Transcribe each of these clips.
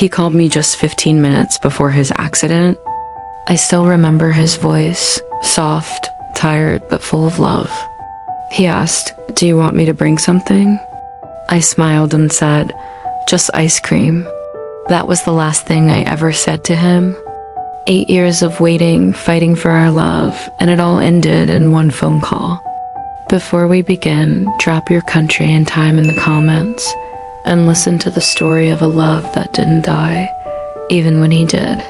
He called me just 15 minutes before his accident. I still remember his voice, soft, tired, but full of love. He asked, "Do you want me to bring something?" I smiled and said, "Just ice cream." That was the last thing I ever said to him. 8 years of waiting, fighting for our love, and it all ended in one phone call. Before we begin, drop your country and time in the comments, and listen to the story of a love that didn't die, even when he did.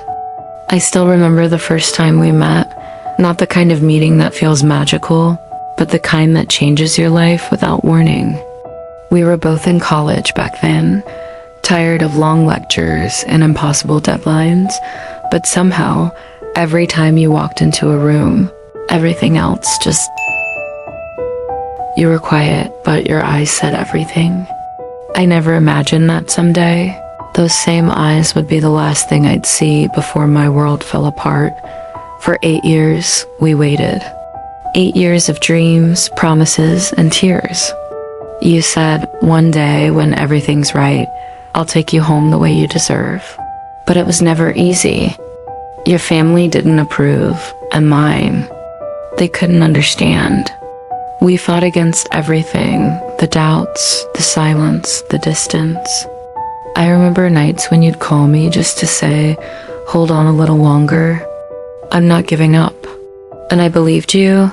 I still remember the first time we met, not the kind of meeting that feels magical, but the kind that changes your life without warning. We were both in college back then, tired of long lectures and impossible deadlines, but somehow, every time you walked into a room, everything else just... You were quiet, but your eyes said everything. I never imagined that someday, those same eyes would be the last thing I'd see before my world fell apart. For 8 years, we waited. 8 years of dreams, promises, and tears. You said, "One day, when everything's right, I'll take you home the way you deserve." But it was never easy. Your family didn't approve, and mine. They couldn't understand. We fought against everything, the doubts, the silence, the distance. I remember nights when you'd call me just to say, "Hold on a little longer. I'm not giving up." And I believed you,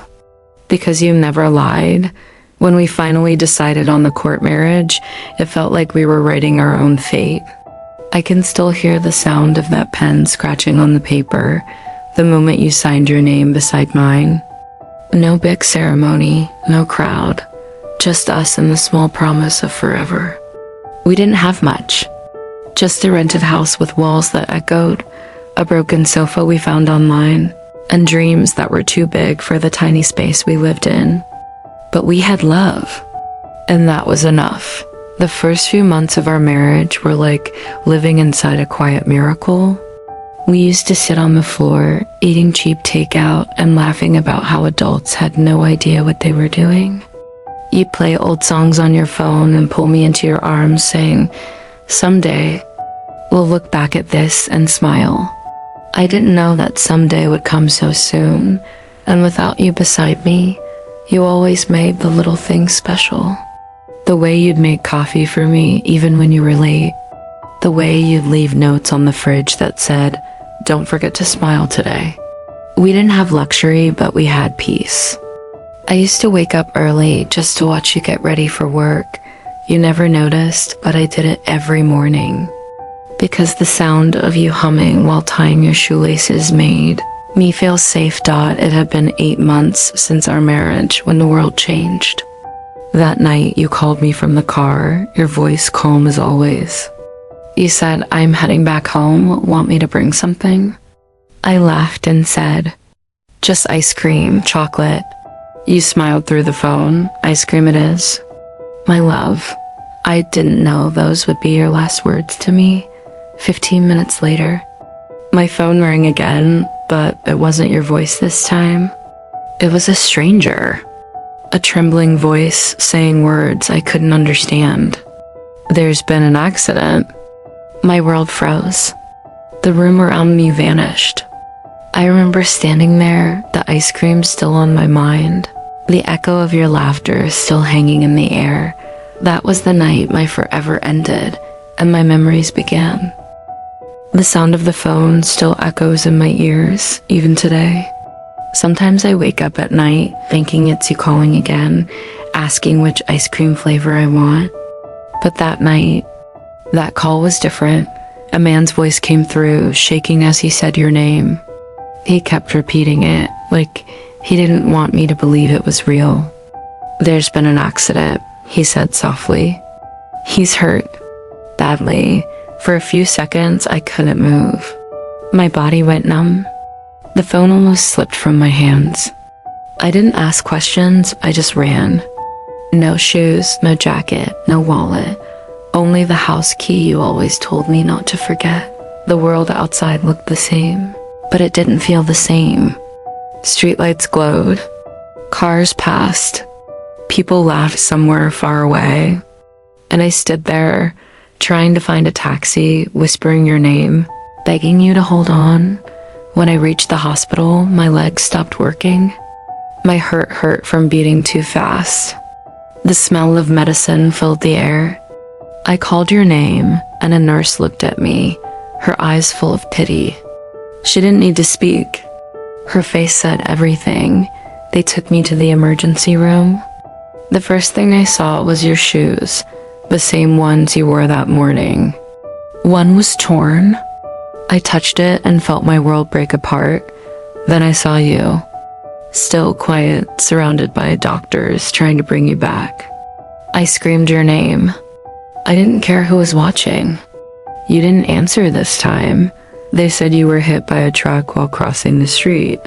because you never lied. When we finally decided on the court marriage, it felt like we were writing our own fate. I can still hear the sound of that pen scratching on the paper, the moment you signed your name beside mine. No big ceremony, no crowd, just us and the small promise of forever. We didn't have much, just a rented house with walls that echoed, a broken sofa we found online, and dreams that were too big for the tiny space we lived in. But we had love, and that was enough. The first few months of our marriage were like living inside a quiet miracle. We used to sit on the floor, eating cheap takeout and laughing about how adults had no idea what they were doing. You'd play old songs on your phone and pull me into your arms saying, "Someday, we'll look back at this and smile." I didn't know that someday would come so soon, and without you beside me, you always made the little things special. The way you'd make coffee for me even when you were late. The way you'd leave notes on the fridge that said, "Don't forget to smile today." We didn't have luxury, but we had peace. I used to wake up early just to watch you get ready for work. You never noticed, but I did it every morning. Because the sound of you humming while tying your shoelaces made me feel safe. It had been 8 months since our marriage when the world changed. That night you called me from the car, your voice calm as always. You said, "I'm heading back home, want me to bring something?" I laughed and said, "Just ice cream, chocolate." You smiled through the phone. "Ice cream it is." My love, I didn't know those would be your last words to me. 15 minutes later, my phone rang again, but it wasn't your voice this time. It was a stranger. A trembling voice saying words I couldn't understand. "There's been an accident." My world froze. The room around me vanished. I remember standing there, the ice cream still on my mind, the echo of your laughter still hanging in the air. That was the night my forever ended, and my memories began. The sound of the phone still echoes in my ears, even today. Sometimes I wake up at night thinking it's you calling again, asking which ice cream flavor I want. But that night, that call was different. A man's voice came through, shaking as he said your name. He kept repeating it, like he didn't want me to believe it was real. "There's been an accident," he said softly. "He's hurt. Badly." For a few seconds, I couldn't move. My body went numb. The phone almost slipped from my hands. I didn't ask questions, I just ran. No shoes, no jacket, no wallet. Only the house key you always told me not to forget. The world outside looked the same, but it didn't feel the same. Streetlights glowed. Cars passed. People laughed somewhere far away. And I stood there, trying to find a taxi, whispering your name, begging you to hold on. When I reached the hospital, my legs stopped working. My heart hurt from beating too fast. The smell of medicine filled the air. I called your name, and a nurse looked at me, her eyes full of pity. She didn't need to speak. Her face said everything. They took me to the emergency room. The first thing I saw was your shoes, the same ones you wore that morning. One was torn. I touched it and felt my world break apart. Then I saw you, still quiet, surrounded by doctors trying to bring you back. I screamed your name. I didn't care who was watching. You didn't answer this time. They said you were hit by a truck while crossing the street.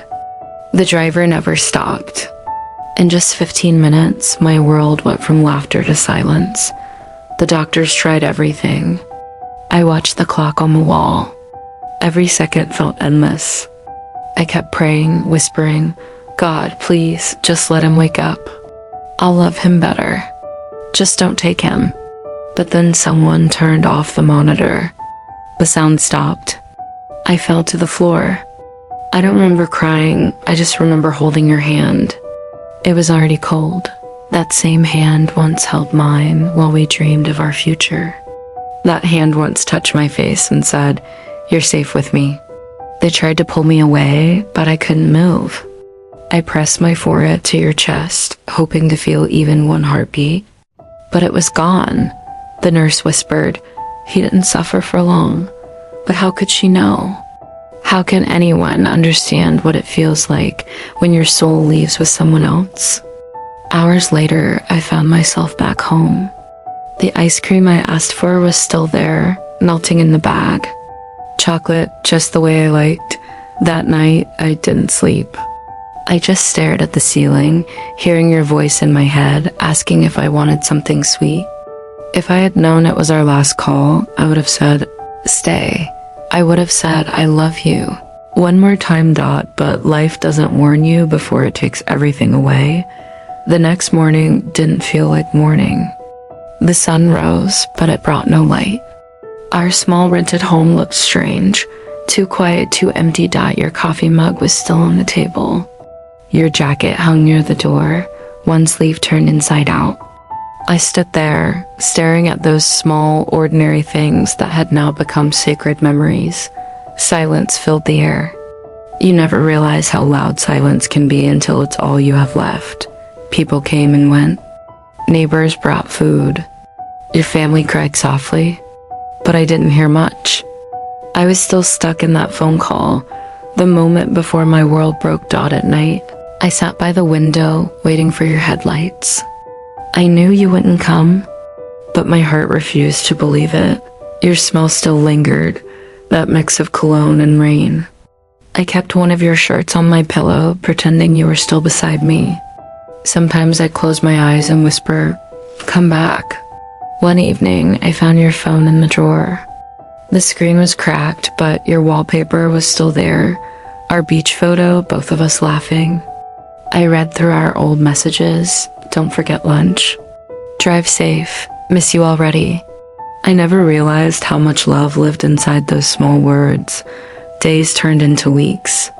The driver never stopped. In just 15 minutes, my world went from laughter to silence. The doctors tried everything. I watched the clock on the wall. Every second felt endless. I kept praying, whispering, God, please, just let him wake up. I'll love him better. Just don't take him. But then someone turned off the monitor. The sound stopped. I fell to the floor. I don't remember crying, I just remember holding your hand. It was already cold. That same hand once held mine while we dreamed of our future. That hand once touched my face and said, "You're safe with me." They tried to pull me away, but I couldn't move. I pressed my forehead to your chest, hoping to feel even one heartbeat. But it was gone. The nurse whispered, "He didn't suffer for long." But how could she know? How can anyone understand what it feels like when your soul leaves with someone else? Hours later, I found myself back home. The ice cream I asked for was still there, melting in the bag. Chocolate just the way I liked. That night, I didn't sleep. I just stared at the ceiling, hearing your voice in my head, asking if I wanted something sweet. If I had known it was our last call, I would have said, "Stay." I would have said, "I love you." One more time, but life doesn't warn you before it takes everything away. The next morning didn't feel like morning. The sun rose, but it brought no light. Our small rented home looked strange. Too quiet, too empty. Your coffee mug was still on the table. Your jacket hung near the door, one sleeve turned inside out. I stood there, staring at those small, ordinary things that had now become sacred memories. Silence filled the air. You never realize how loud silence can be until it's all you have left. People came and went. Neighbors brought food. Your family cried softly, but I didn't hear much. I was still stuck in that phone call, the moment before my world broke. At night, I sat by the window, waiting for your headlights. I knew you wouldn't come, but my heart refused to believe it. Your smell still lingered, that mix of cologne and rain. I kept one of your shirts on my pillow, pretending you were still beside me. Sometimes I'd close my eyes and whisper, "Come back." One evening, I found your phone in the drawer. The screen was cracked, but your wallpaper was still there. Our beach photo, both of us laughing. I read through our old messages. Don't forget lunch. Drive safe. Miss you already. I never realized how much love lived inside those small words. Days turned into weeks.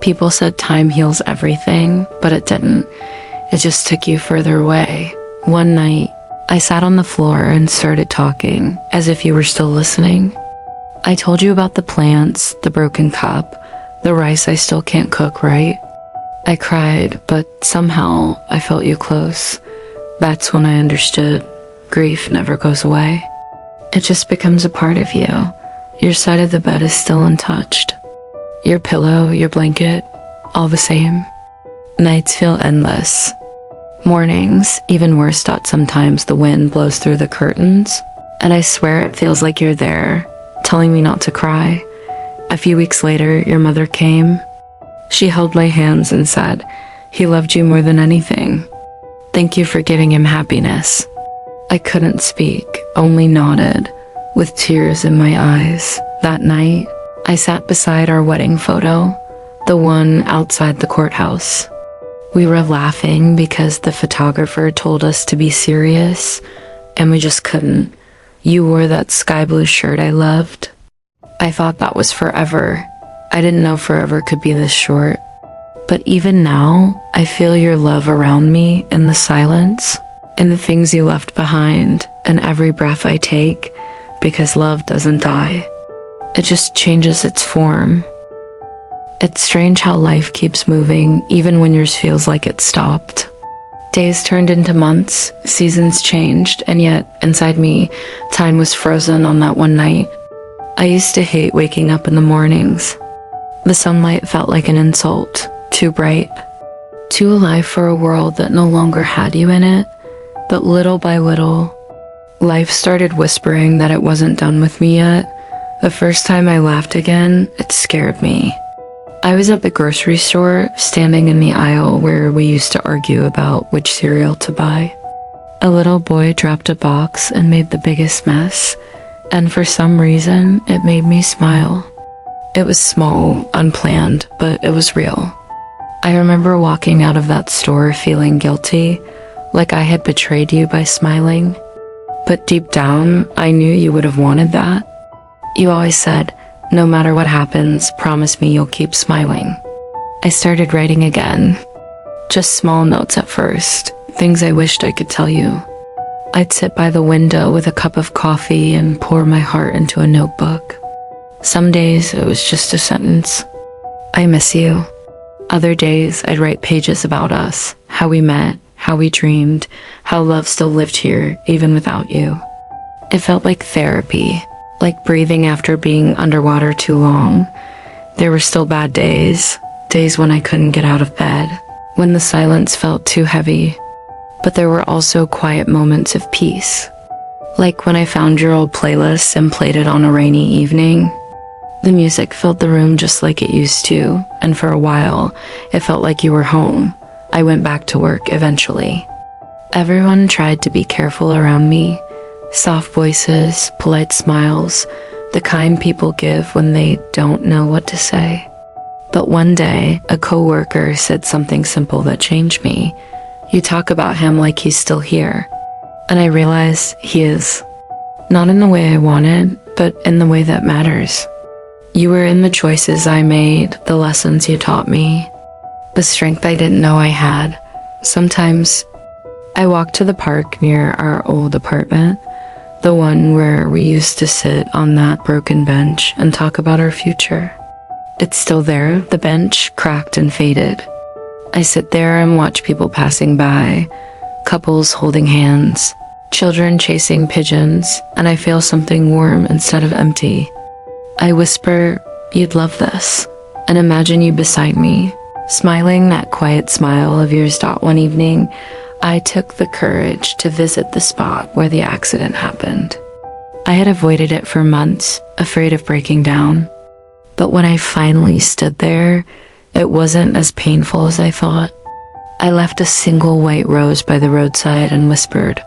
People said time heals everything, but it didn't. It just took you further away. One night, I sat on the floor and started talking, as if you were still listening. I told you about the plants, the broken cup, the rice I still can't cook right. I cried, but somehow I felt you close. That's when I understood. Grief never goes away. It just becomes a part of you. Your side of the bed is still untouched. Your pillow, your blanket, all the same. Nights feel endless. Mornings, even worse. Sometimes the wind blows through the curtains, and I swear it feels like you're there, telling me not to cry. A few weeks later, your mother came. She held my hands and said, "He loved you more than anything. Thank you for giving him happiness." I couldn't speak, only nodded, with tears in my eyes. That night, I sat beside our wedding photo, the one outside the courthouse. We were laughing because the photographer told us to be serious, and we just couldn't. You wore that sky blue shirt I loved. I thought that was forever. I didn't know forever could be this short. But even now, I feel your love around me in the silence, in the things you left behind, and every breath I take, because love doesn't die. It just changes its form. It's strange how life keeps moving, even when yours feels like it stopped. Days turned into months, seasons changed, and yet, inside me, time was frozen on that one night. I used to hate waking up in the mornings. The sunlight felt like an insult, too bright, too alive for a world that no longer had you in it. But little by little, life started whispering that it wasn't done with me yet. The first time I laughed again, it scared me. I was at the grocery store, standing in the aisle where we used to argue about which cereal to buy. A little boy dropped a box and made the biggest mess, and for some reason, it made me smile. It was small, unplanned, but it was real. I remember walking out of that store feeling guilty, like I had betrayed you by smiling. But deep down, I knew you would have wanted that. You always said, no matter what happens, promise me you'll keep smiling. I started writing again. Just small notes at first, things I wished I could tell you. I'd sit by the window with a cup of coffee and pour my heart into a notebook. Some days it was just a sentence. I miss you. Other days I'd write pages about us, how we met, how we dreamed, how love still lived here, even without you. It felt like therapy. Like breathing after being underwater too long. There were still bad days, days when I couldn't get out of bed, when the silence felt too heavy. But there were also quiet moments of peace. Like when I found your old playlist and played it on a rainy evening. The music filled the room just like it used to, and for a while, it felt like you were home. I went back to work eventually. Everyone tried to be careful around me. Soft voices, polite smiles, the kind people give when they don't know what to say. But one day, a coworker said something simple that changed me. You talk about him like he's still here. And I realized he is. Not in the way I wanted, but in the way that matters. You were in the choices I made, the lessons you taught me, the strength I didn't know I had. Sometimes, I walked to the park near our old apartment, the one where we used to sit on that broken bench and talk about our future. It's still there, the bench, cracked and faded. I sit there and watch people passing by, couples holding hands, children chasing pigeons, and I feel something warm instead of empty. I whisper, you'd love this, and imagine you beside me, smiling that quiet smile of yours. One evening, I took the courage to visit the spot where the accident happened. I had avoided it for months, afraid of breaking down. But when I finally stood there, it wasn't as painful as I thought. I left a single white rose by the roadside and whispered,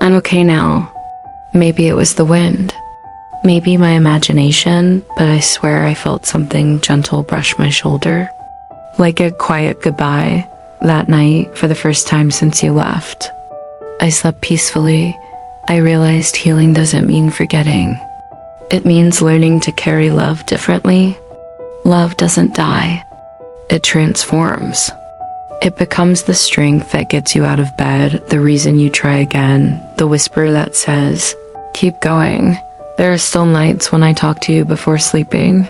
I'm okay now. Maybe it was the wind. Maybe my imagination, but I swear I felt something gentle brush my shoulder. Like a quiet goodbye. That night, for the first time since you left, I slept peacefully. I realized healing doesn't mean forgetting. It means learning to carry love differently. Love doesn't die. It transforms. It becomes the strength that gets you out of bed, the reason you try again, the whisper that says, keep going. There are still nights when I talk to you before sleeping.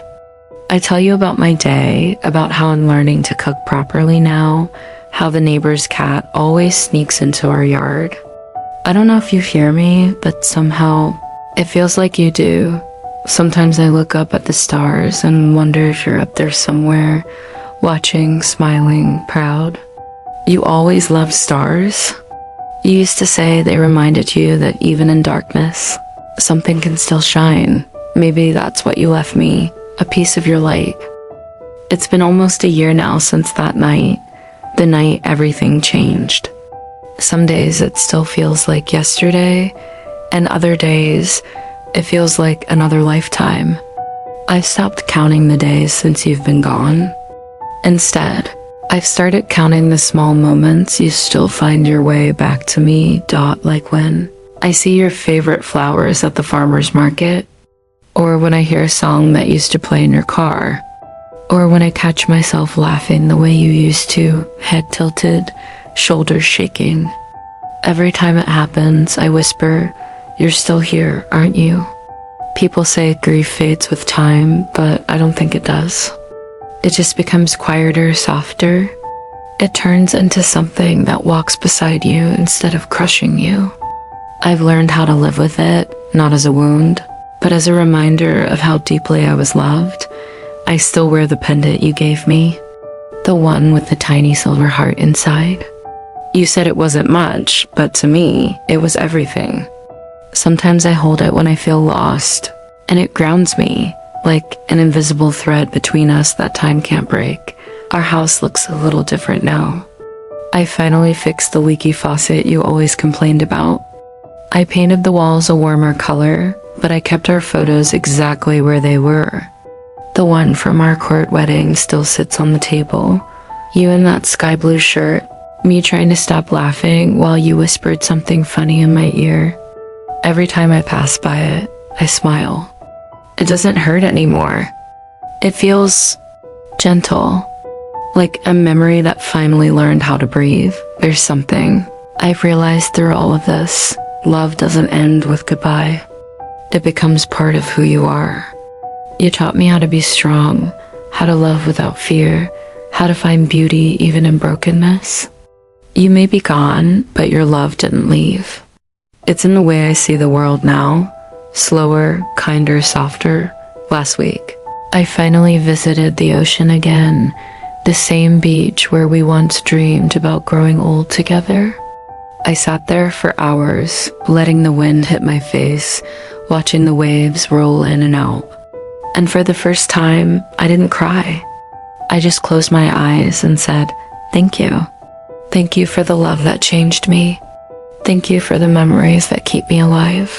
I tell you about my day, about how I'm learning to cook properly now, how the neighbor's cat always sneaks into our yard. I don't know if you hear me, but somehow it feels like you do. Sometimes I look up at the stars and wonder if you're up there somewhere, watching, smiling, proud. You always loved stars. You used to say they reminded you that even in darkness, something can still shine. Maybe that's what you left me, a piece of your light. It's been almost a year now since that night. The night everything changed. Some days it still feels like yesterday, and other days it feels like another lifetime. I've stopped counting the days since you've been gone. Instead, I've started counting the small moments you still find your way back to me. Like when I see your favorite flowers at the farmer's market, or when I hear a song that used to play in your car, or when I catch myself laughing the way you used to, head tilted, shoulders shaking. Every time it happens, I whisper, "You're still here, aren't you?" People say grief fades with time, but I don't think it does. It just becomes quieter, softer. It turns into something that walks beside you instead of crushing you. I've learned how to live with it, not as a wound, but as a reminder of how deeply I was loved. I still wear the pendant you gave me, the one with the tiny silver heart inside. You said it wasn't much, but to me, it was everything. Sometimes I hold it when I feel lost, and it grounds me, like an invisible thread between us that time can't break. Our house looks a little different now. I finally fixed the leaky faucet you always complained about. I painted the walls a warmer color, but I kept our photos exactly where they were. The one from our court wedding still sits on the table. You in that sky blue shirt, me trying to stop laughing while you whispered something funny in my ear. Every time I pass by it, I smile. It doesn't hurt anymore. It feels gentle, like a memory that finally learned how to breathe. There's something I've realized through all of this. Love doesn't end with goodbye. It becomes part of who you are. You taught me how to be strong, how to love without fear, how to find beauty even in brokenness. You may be gone, but your love didn't leave. It's in the way I see the world now. Slower, kinder, softer. Last week, I finally visited the ocean again, the same beach where we once dreamed about growing old together. I sat there for hours, letting the wind hit my face, watching the waves roll in and out. And for the first time, I didn't cry. I just closed my eyes and said, "Thank you. Thank you for the love that changed me. Thank you for the memories that keep me alive.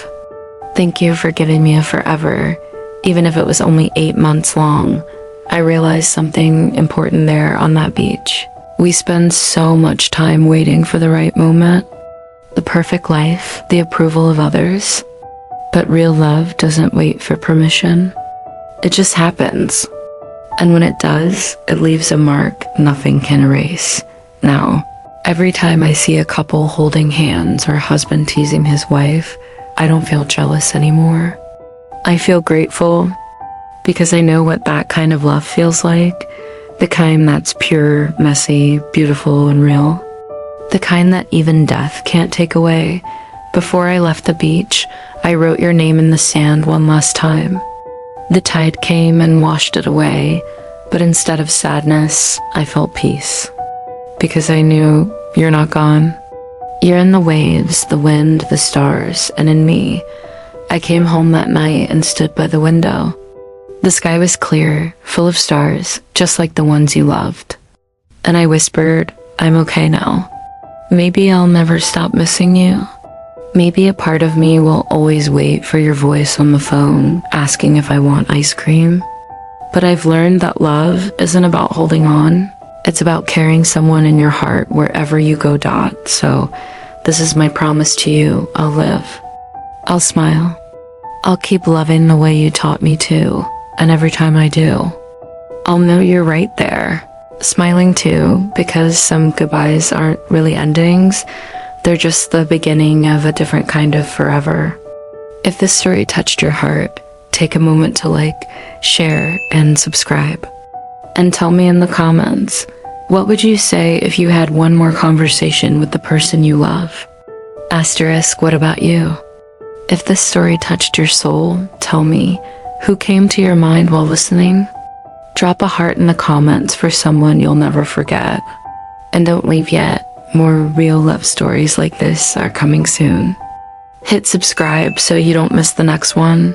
Thank you for giving me a forever, even if it was only 8 months long." I realized something important there on that beach. We spend so much time waiting for the right moment, the perfect life, the approval of others. But real love doesn't wait for permission. It just happens. And when it does, it leaves a mark nothing can erase. Now, every time I see a couple holding hands or a husband teasing his wife, I don't feel jealous anymore. I feel grateful because I know what that kind of love feels like. The kind that's pure, messy, beautiful, and real. The kind that even death can't take away. Before I left the beach, I wrote your name in the sand one last time. The tide came and washed it away, but instead of sadness, I felt peace. Because I knew you're not gone. You're in the waves, the wind, the stars, and in me. I came home that night and stood by the window. The sky was clear, full of stars, just like the ones you loved. And I whispered, "I'm okay now. Maybe I'll never stop missing you. Maybe a part of me will always wait for your voice on the phone, asking if I want ice cream." But I've learned that love isn't about holding on. It's about carrying someone in your heart wherever you go. So this is my promise to you. I'll live. I'll smile. I'll keep loving the way you taught me to. And every time I do, I'll know you're right there, smiling too, because some goodbyes aren't really endings. They're just the beginning of a different kind of forever. If this story touched your heart, take a moment to like, share, and subscribe. And tell me in the comments, what would you say if you had one more conversation with the person you love? Asterisk, what about you? If this story touched your soul, tell me, who came to your mind while listening? Drop a heart in the comments for someone you'll never forget. And don't leave yet. More real love stories like this are coming soon. Hit subscribe so you don't miss the next one.